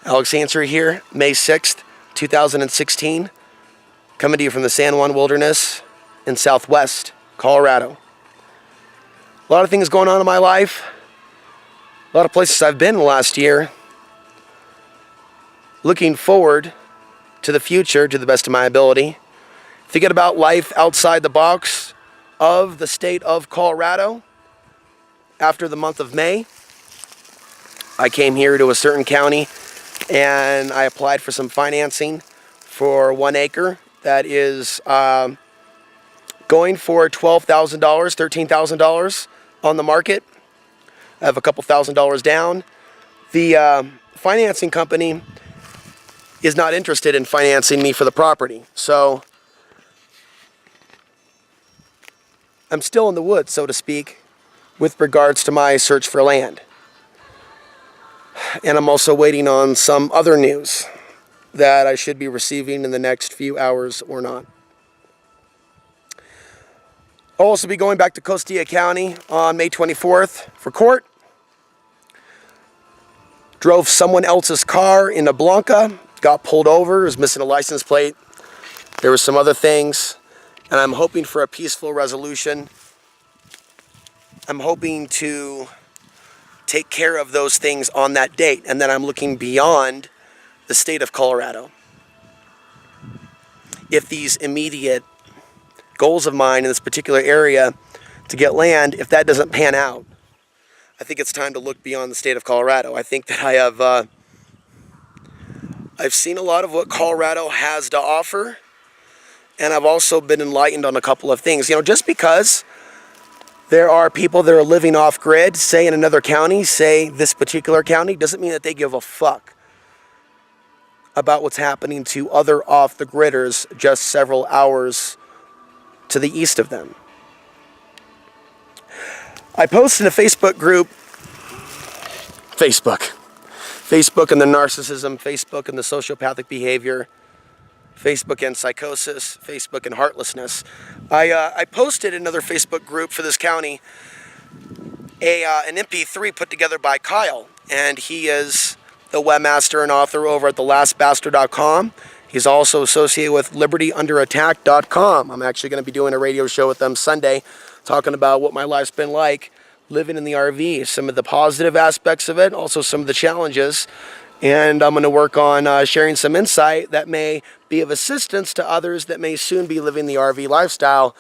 Alex Answer here, May 6th, 2016, coming to you from the San Juan Wilderness in southwest Colorado. A lot of things going on in my life, a lot of places I've been in the last year. Looking forward to the future to the best of my ability. Thinking about life outside the box of the state of Colorado. After the month of May, I came here to a certain county and I applied for some financing for 1 acre that is going for $12,000, $13,000 on the market. I have a couple $1,000s down. The financing company is not interested in financing me for the property. So I'm still in the woods, so to speak, with regards to my search for land. And I'm also waiting on some other news that I should be receiving in the next few hours or not. I'll also be going back to Costilla County on May 24th for court. Drove someone else's car into Blanca, got pulled over, was missing a license plate. There were some other things, and I'm hoping for a peaceful resolution. I'm hoping to take care of those things on that date, and then I'm looking beyond the state of Colorado. If these immediate goals of mine in this particular area to get land, if that doesn't pan out, I think it's time to look beyond the state of Colorado. I think that I've seen a lot of what Colorado has to offer, and I've also been enlightened on a couple of things. Just because there are people that are living off grid, say in another county, say this particular county, doesn't mean that they give a fuck about what's happening to other off the gridders just several hours to the east of them. I posted a Facebook group, Facebook and the narcissism, Facebook and the sociopathic behavior, Facebook and psychosis, Facebook and heartlessness. I posted another Facebook group for this county, an MP3 put together by Kyle, and he is the webmaster and author over at thelastbastard.com. He's also associated with libertyunderattack.com. I'm actually going to be doing a radio show with them Sunday, talking about what my life's been like living in the RV, some of the positive aspects of it, also some of the challenges. And I'm going to work on sharing some insight that may be of assistance to others that may soon be living the RV lifestyle,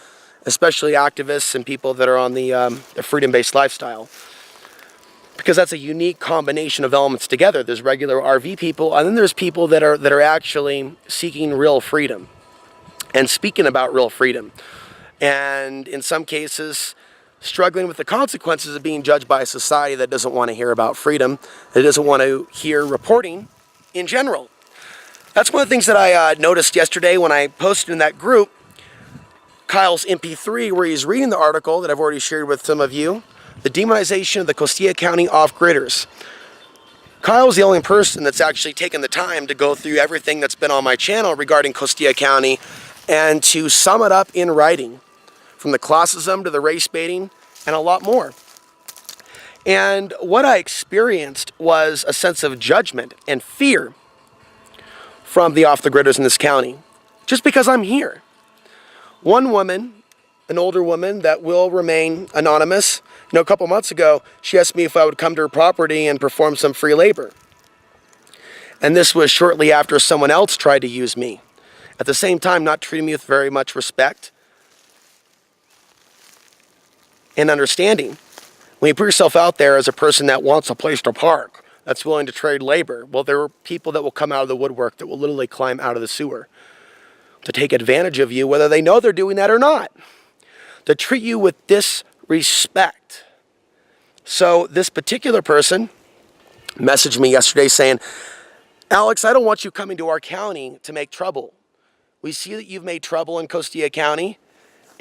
especially activists and people that are on the freedom-based lifestyle. Because that's a unique combination of elements together. There's regular RV people, and then there's people that are actually seeking real freedom and speaking about real freedom. And in some cases, struggling with the consequences of being judged by a society that doesn't want to hear about freedom, that doesn't want to hear reporting in general. That's one of the things that I noticed yesterday when I posted in that group, Kyle's MP3, where he's reading the article that I've already shared with some of you, the demonization of the Costilla County off-gridders. Kyle's the only person that's actually taken the time to go through everything that's been on my channel regarding Costilla County and to sum it up in writing, from the classism to the race baiting and a lot more. And what I experienced was a sense of judgment and fear from the off-the-gridders in this county, just because I'm here. One woman, an older woman that will remain anonymous, a couple months ago, she asked me if I would come to her property and perform some free labor. And this was shortly after someone else tried to use me. At the same time, not treating me with very much respect and understanding. When you put yourself out there as a person that wants a place to park, that's willing to trade labor, well, there are people that will come out of the woodwork that will literally climb out of the sewer to take advantage of you, whether they know they're doing that or not, to treat you with disrespect. So this particular person messaged me yesterday saying, Alex, I don't want you coming to our county to make trouble. We see that you've made trouble in Costilla County,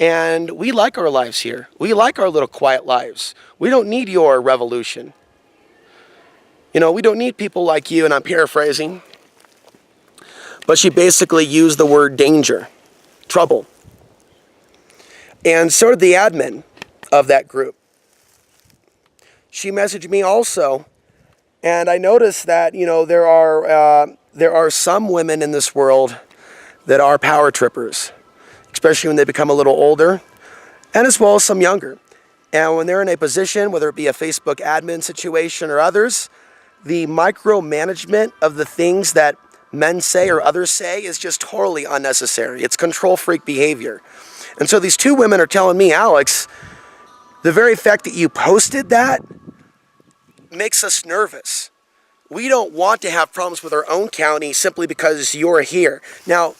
and we like our lives here. We like our little quiet lives. We don't need your revolution. We don't need people like you, and I'm paraphrasing. But she basically used the word danger, trouble. And so did the admin of that group. She messaged me also And I noticed that, there are some women in this world that are power trippers, especially when they become a little older, and as well as some younger. And when they're in a position, whether it be a Facebook admin situation or others, the micromanagement of the things that men say or others say is just totally unnecessary. It's control freak behavior. And so these two women are telling me, Alex, the very fact that you posted that makes us nervous. We don't want to have problems with our own county simply because you're here. Now,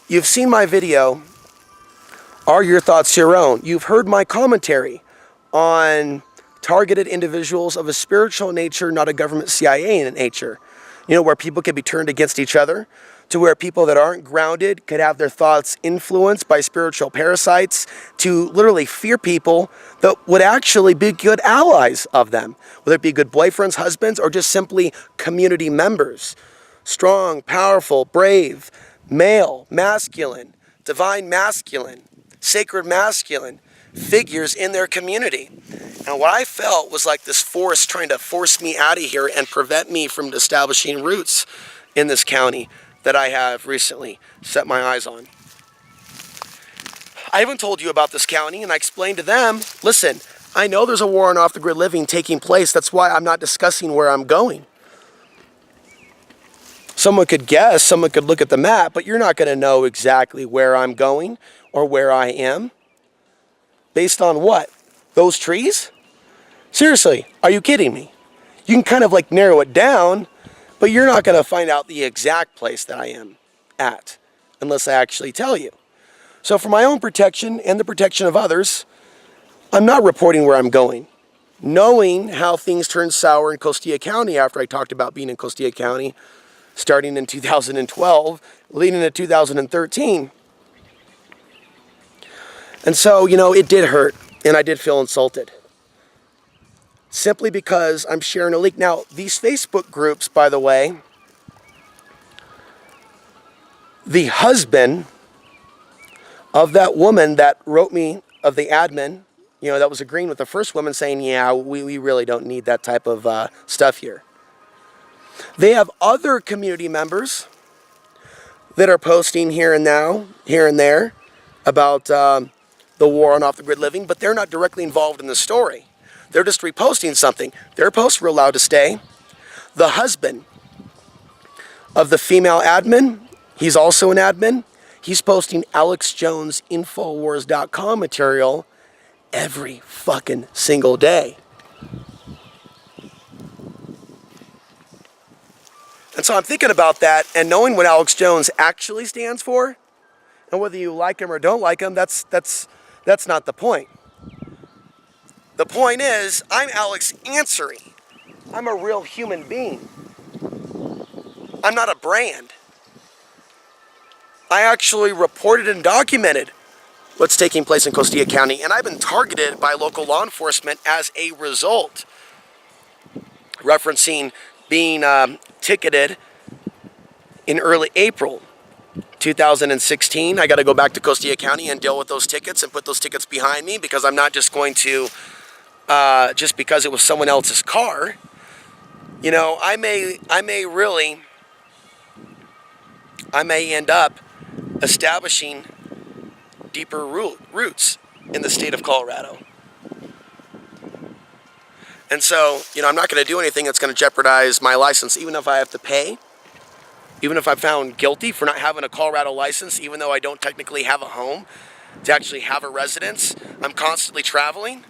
you've seen my video. Are your thoughts your own? You've heard my commentary on targeted individuals of a spiritual nature, not a government CIA in nature. Where people can be turned against each other, to where people that aren't grounded could have their thoughts influenced by spiritual parasites to literally fear people that would actually be good allies of them, whether it be good boyfriends, husbands, or just simply community members. Strong, powerful, brave, male, masculine, divine masculine, sacred masculine figures in their community. And what I felt was like this force trying to force me out of here and prevent me from establishing roots in this county that I have recently set my eyes on. I haven't told you about this county, and I explained to them, listen, I know there's a war on off-the-grid living taking place. That's why I'm not discussing where I'm going. Someone could guess, someone could look at the map, but you're not going to know exactly where I'm going or where I am. Based on what? Those trees? Seriously, are you kidding me? You can kind of like narrow it down, but you're not going to find out the exact place that I am at unless I actually tell you. So for my own protection and the protection of others, I'm not reporting where I'm going. Knowing how things turned sour in Costilla County after I talked about being in Costilla County, starting in 2012, leading to 2013. And so, it did hurt, and I did feel insulted. Simply because I'm sharing a leak. Now, these Facebook groups, by the way, the husband of that woman that wrote me, of the admin, that was agreeing with the first woman saying, yeah, we really don't need that type of stuff here. They have other community members that are posting here and there about the war on off-the-grid living, but they're not directly involved in the story. They're just reposting something. Their posts were allowed to stay. The husband of the female admin, he's also an admin. He's posting Alex Jones Infowars.com material every fucking single day. And so I'm thinking about that, and knowing what Alex Jones actually stands for, and whether you like him or don't like him, that's not the point. The point is, I'm Alex Ansary. I'm a real human being. I'm not a brand. I actually reported and documented what's taking place in Costilla County, and I've been targeted by local law enforcement as a result, referencing being ticketed in early April 2016. I got to go back to Costilla County and deal with those tickets and put those tickets behind me, because I'm not just going to, just because it was someone else's car. I may end up establishing deeper roots in the state of Colorado. And so, I'm not going to do anything that's going to jeopardize my license, even if I have to pay, even if I'm found guilty for not having a Colorado license, even though I don't technically have a home to actually have a residence. I'm constantly traveling.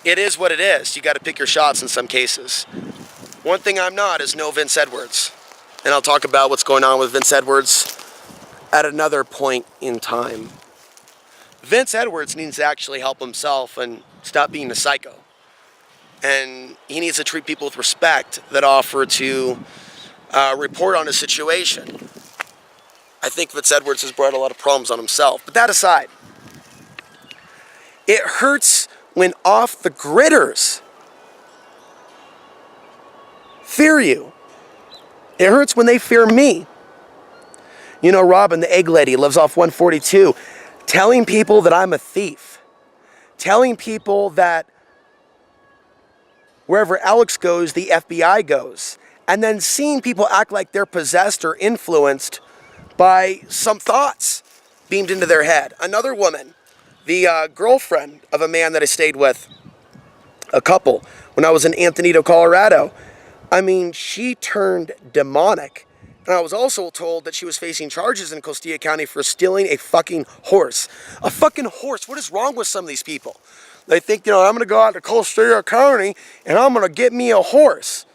It is what it is. You got to pick your shots in some cases. One thing I'm not is no Vince Edwards. And I'll talk about what's going on with Vince Edwards at another point in time. Vince Edwards needs to actually help himself and stop being a psycho. And he needs to treat people with respect that offer to report on a situation. I think Vince Edwards has brought a lot of problems on himself. But that aside, it hurts when off-the-gridders fear you. It hurts when they fear me. Robin, the egg lady, lives off 142, telling people that I'm a thief. Telling people that wherever Alex goes, the FBI goes. And then seeing people act like they're possessed or influenced by some thoughts beamed into their head. Another woman, the girlfriend of a man that I stayed with, a couple, when I was in Antonito, Colorado. I mean, she turned demonic. And I was also told that she was facing charges in Costilla County for stealing a fucking horse. A fucking horse. What is wrong with some of these people? They think, I'm going to go out to Costilla County and I'm going to get me a horse.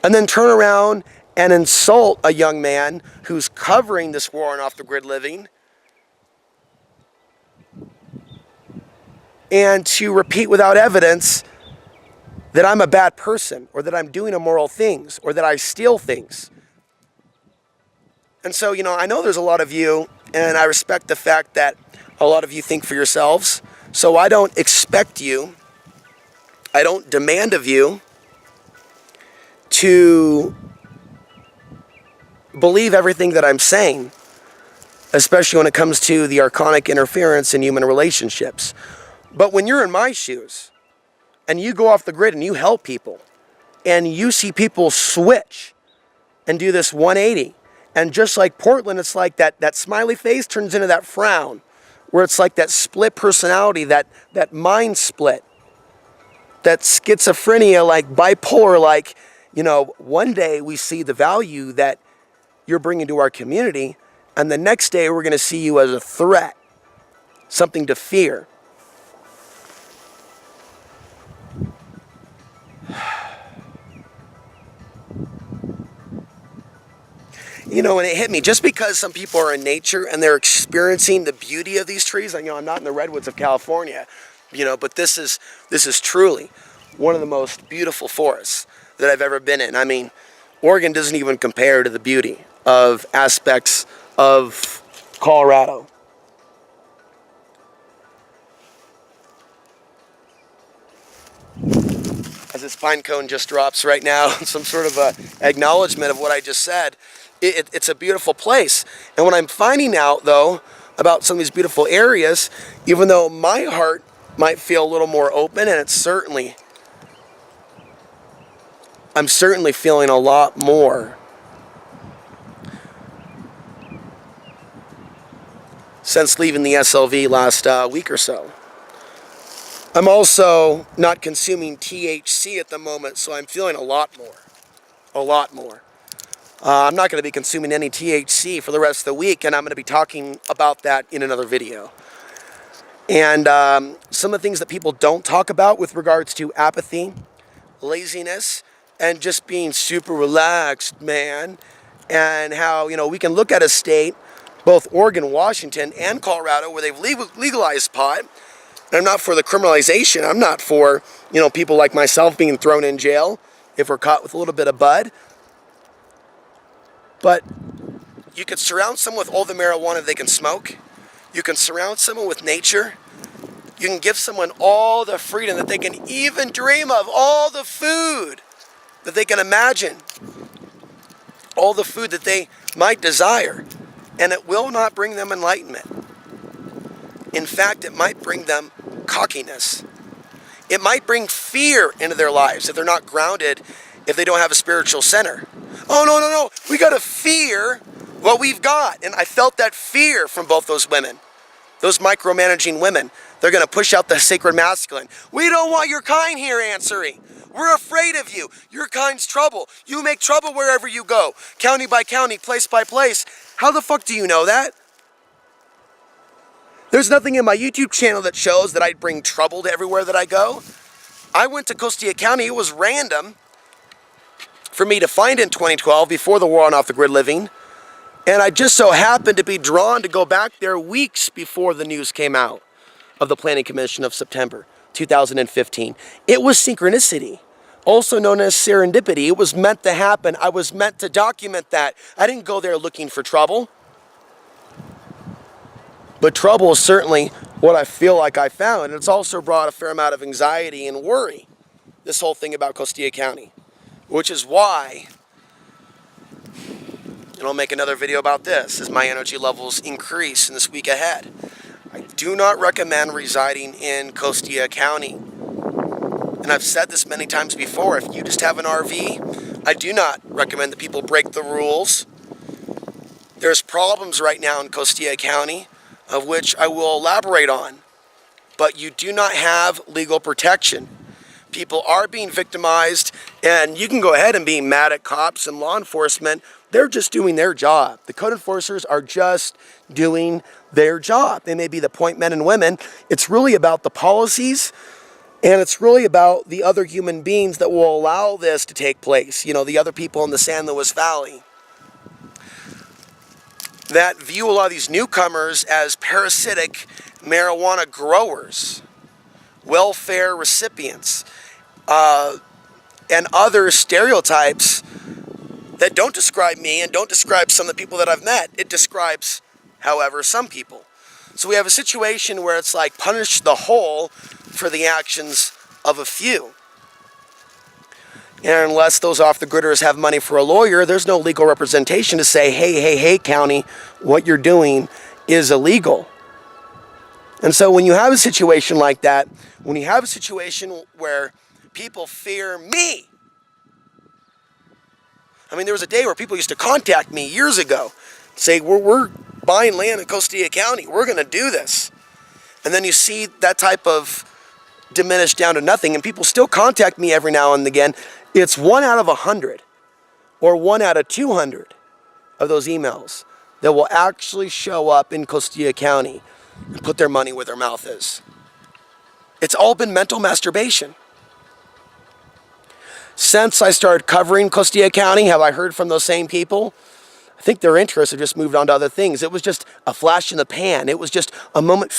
And then turn around and insult a young man who's covering this war on off-the-grid living. And to repeat without evidence that I'm a bad person, or that I'm doing immoral things, or that I steal things. And so, I know there's a lot of you, and I respect the fact that a lot of you think for yourselves. So I don't expect you, I don't demand of you to believe everything that I'm saying, especially when it comes to the archonic interference in human relationships. But when you're in my shoes, and you go off the grid and you help people, and you see people switch and do this 180, and just like Portland, it's like that smiley face turns into that frown, where it's like that split personality, that mind split, that schizophrenia, like bipolar, like, one day we see the value that you're bringing to our community, and the next day we're going to see you as a threat, something to fear. And it hit me, just because some people are in nature and they're experiencing the beauty of these trees. I'm not in the redwoods of California, but this is truly one of the most beautiful forests that I've ever been in. I mean, Oregon doesn't even compare to the beauty of aspects of Colorado. As this pine cone just drops right now, some sort of a acknowledgement of what I just said. It's a beautiful place. And when I'm finding out, though, about some of these beautiful areas, even though my heart might feel a little more open, and I'm certainly feeling a lot more since leaving the SLV last week or so. I'm also not consuming THC at the moment, so I'm feeling a lot more. I'm not going to be consuming any THC for the rest of the week, and I'm going to be talking about that in another video. And some of the things that people don't talk about with regards to apathy, laziness, and just being super relaxed, man, and how, we can look at a state, both Oregon, Washington, and Colorado, where they've legalized pot. And I'm not for the criminalization. I'm not for, people like myself being thrown in jail if we're caught with a little bit of bud. But you could surround someone with all the marijuana they can smoke. You can surround someone with nature. You can give someone all the freedom that they can even dream of, all the food that they can imagine, all the food that they might desire, and it will not bring them enlightenment. In fact, it might bring them cockiness. It might bring fear into their lives if they're not grounded, if they don't have a spiritual center. Oh, no, we got to fear what we've got. And I felt that fear from both those women, those micromanaging women. They're going to push out the sacred masculine. We don't want your kind here answering. We're afraid of you. Your kind's trouble. You make trouble wherever you go. County by county, place by place. How the fuck do you know that? There's nothing in my YouTube channel that shows that I'd bring trouble to everywhere that I go. I went to Costilla County. It was random for me to find in 2012 before the war on off-the-grid living. And I just so happened to be drawn to go back there weeks before the news came out of the Planning Commission of September 2015. It was synchronicity, also known as serendipity. It was meant to happen. I was meant to document that. I didn't go there looking for trouble. But trouble is certainly what I feel like I found. And it's also brought a fair amount of anxiety and worry, this whole thing about Costilla County. Which is why, and I'll make another video about this as my energy levels increase in this week ahead. I do not recommend residing in Costilla County. And I've said this many times before, if you just have an RV, I do not recommend that people break the rules. There's problems right now in Costilla County, of which I will elaborate on. But you do not have legal protection. People are being victimized, and you can go ahead and be mad at cops and law enforcement. They're just doing their job. The code enforcers are just doing their job. They may be the point men and women. It's really about the policies, and it's really about the other human beings that will allow this to take place. You know, the other people in the San Luis Valley that view a lot of these newcomers as parasitic marijuana growers, welfare recipients, and other stereotypes that don't describe me and don't describe some of the people that I've met. It describes, however, some people. So we have a situation where it's like punish the whole for the actions of a few. And unless those off-the-gridders have money for a lawyer, there's no legal representation to say, hey, county, what you're doing is illegal. And so when you have a situation like that, when you have a situation where people fear me, I mean, there was a day where people used to contact me years ago, say, we're buying land in Costilla County, we're going to do this. And then you see that type of diminished down to nothing, and people still contact me every now and again. It's 1 out of 100 or 1 out of 200 of those emails that will actually show up in Costilla County and put their money where their mouth is. It's all been mental masturbation. Since I started covering Costilla County, have I heard from those same people? I think their interests have just moved on to other things. It was just a flash in the pan. It was just a moment.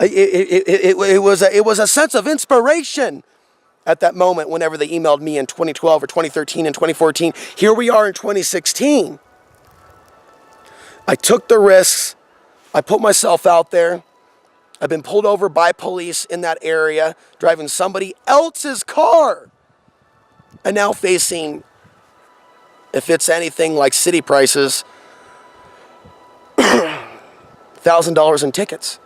It was a sense of inspiration at that moment whenever they emailed me in 2012 or 2013 and 2014. Here we are in 2016. I took the risks. I put myself out there. I've been pulled over by police in that area, driving somebody else's car, and now facing, if it's anything like city prices, $1,000 in tickets,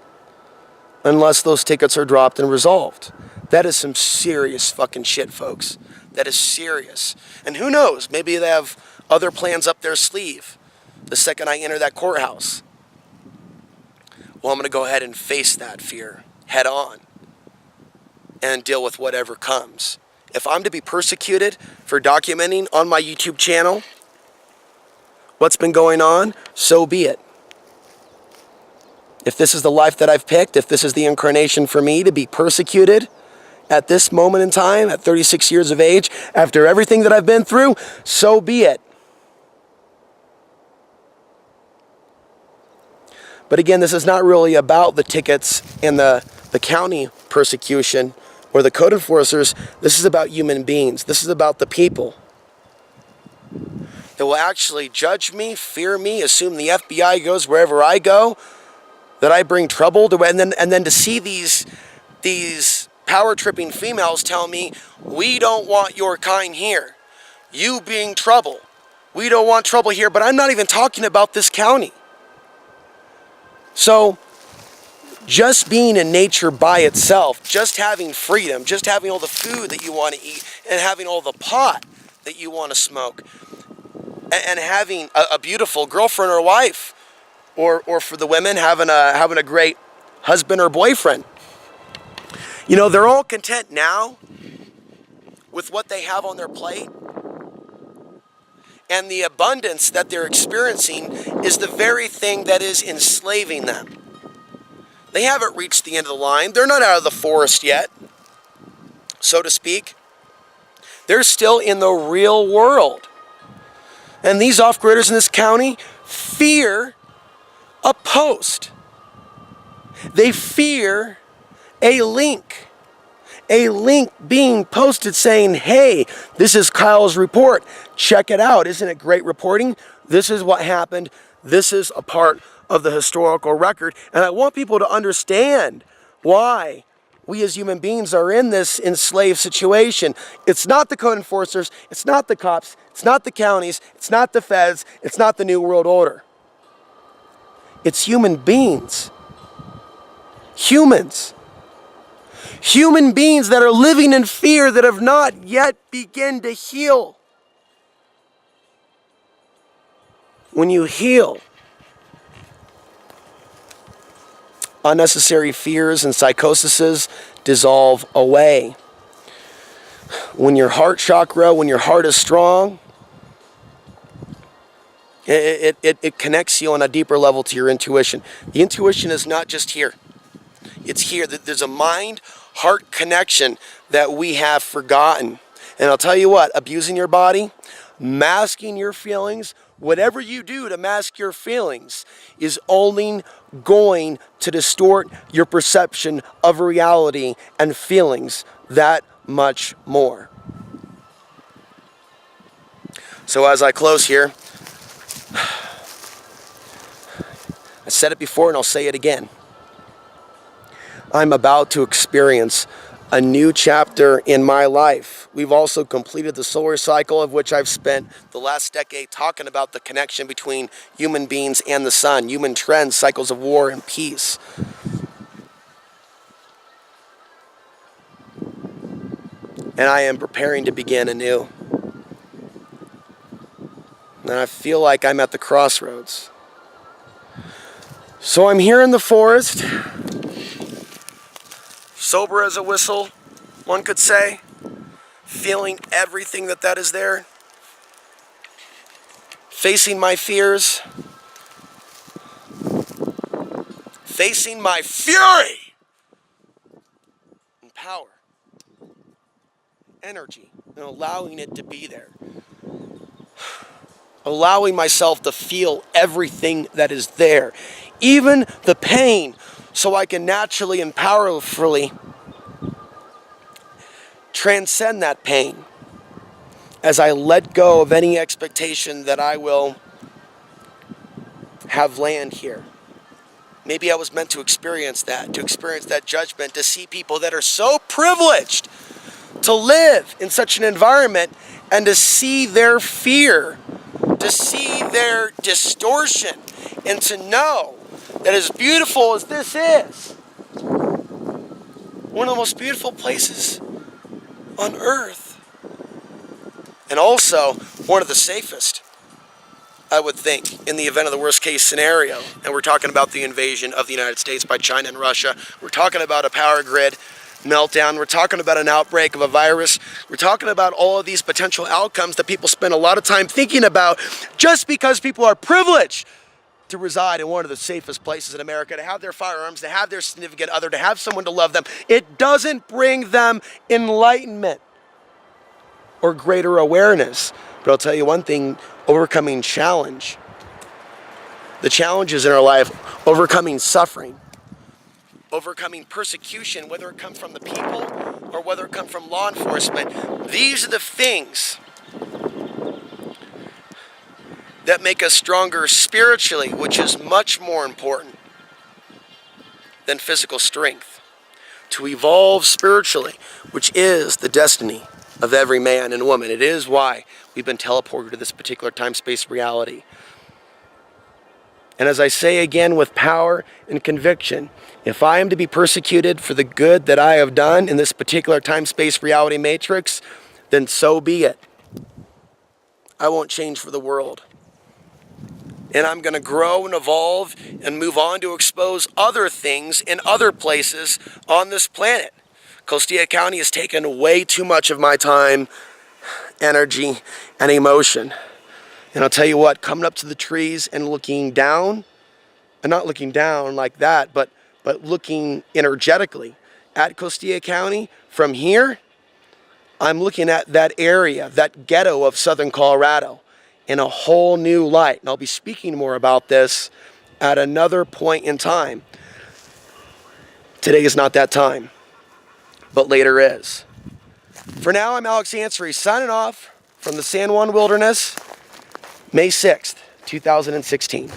unless those tickets are dropped and resolved. That is some serious fucking shit, folks. That is serious. And who knows, maybe they have other plans up their sleeve the second I enter that courthouse. Well, I'm going to go ahead and face that fear head on and deal with whatever comes. If I'm to be persecuted for documenting on my YouTube channel what's been going on, so be it. If this is the life that I've picked, if this is the incarnation for me to be persecuted at this moment in time, at 36 years of age, after everything that I've been through, so be it. But again, this is not really about the tickets and the county persecution or the code enforcers. This is about human beings. This is about the people that will actually judge me, fear me, assume the FBI goes wherever I go, that I bring trouble to, and then to see these power-tripping females tell me, we don't want your kind here. You being trouble. We don't want trouble here, but I'm not even talking about this county. So, just being in nature by itself, just having freedom, just having all the food that you want to eat, and having all the pot that you want to smoke, and having a beautiful girlfriend or wife, or for the women, having a great husband or boyfriend. You know, they're all content now with what they have on their plate. And the abundance that they're experiencing is the very thing that is enslaving them. They haven't reached the end of the line. They're not out of the forest yet, so to speak. They're still in the real world. And these off-gridders in this county fear a post. They fear a link being posted saying, hey, this is Kyle's report. Check it out. Isn't it great reporting? This is what happened. This is a part of the historical record. And I want people to understand why we as human beings are in this enslaved situation. It's not the code enforcers. It's not the cops. It's not the counties. It's not the feds. It's not the New World Order. It's human beings. Humans. Human beings that are living in fear that have not yet begun to heal. When you heal, unnecessary fears and psychoses dissolve away. When your heart chakra, when your heart is strong, it connects you on a deeper level to your intuition. The intuition is not just here. It's here. There's a mind-heart connection that we have forgotten. And I'll tell you what, abusing your body, masking your feelings, whatever you do to mask your feelings is only going to distort your perception of reality and feelings that much more. So as I close here, I said it before and I'll say it again. I'm about to experience a new chapter in my life. We've also completed the solar cycle, of which I've spent the last decade talking about the connection between human beings and the sun, human trends, cycles of war and peace. And I am preparing to begin anew. And I feel like I'm at the crossroads. So I'm here in the forest, sober as a whistle, one could say, feeling everything that is there, facing my fears, facing my fury and power, energy, and allowing it to be there. Allowing myself to feel everything that is there, even the pain, so I can naturally and powerfully transcend that pain as I let go of any expectation that I will have land here. Maybe I was meant to experience that judgment, to see people that are so privileged to live in such an environment and to see their fear, to see their distortion, and to know that as beautiful as this is, one of the most beautiful places on earth, and also one of the safest, I would think, in the event of the worst case scenario. And we're talking about the invasion of the United States by China and Russia. We're talking about a power grid meltdown. We're talking about an outbreak of a virus. We're talking about all of these potential outcomes that people spend a lot of time thinking about just because people are privileged to reside in one of the safest places in America, to have their firearms, to have their significant other, to have someone to love them. It doesn't bring them enlightenment or greater awareness. But I'll tell you one thing, overcoming challenge. The challenges in our life, overcoming suffering, overcoming persecution, whether it comes from the people or whether it comes from law enforcement. These are the things that make us stronger spiritually, which is much more important than physical strength. To evolve spiritually, which is the destiny of every man and woman. It is why we've been teleported to this particular time-space reality. And as I say again with power and conviction, if I am to be persecuted for the good that I have done in this particular time-space reality matrix, then so be it. I won't change for the world. And I'm going to grow and evolve and move on to expose other things in other places on this planet. Costilla County has taken way too much of my time, energy, and emotion. And I'll tell you what, coming up to the trees and looking down, and not looking down like that, but looking energetically at Costilla County from here, I'm looking at that area, that ghetto of southern Colorado, in a whole new light. And I'll be speaking more about this at another point in time. Today is not that time, but later is. For now, I'm Alex Ansary, signing off from the San Juan Wilderness, May 6th, 2016.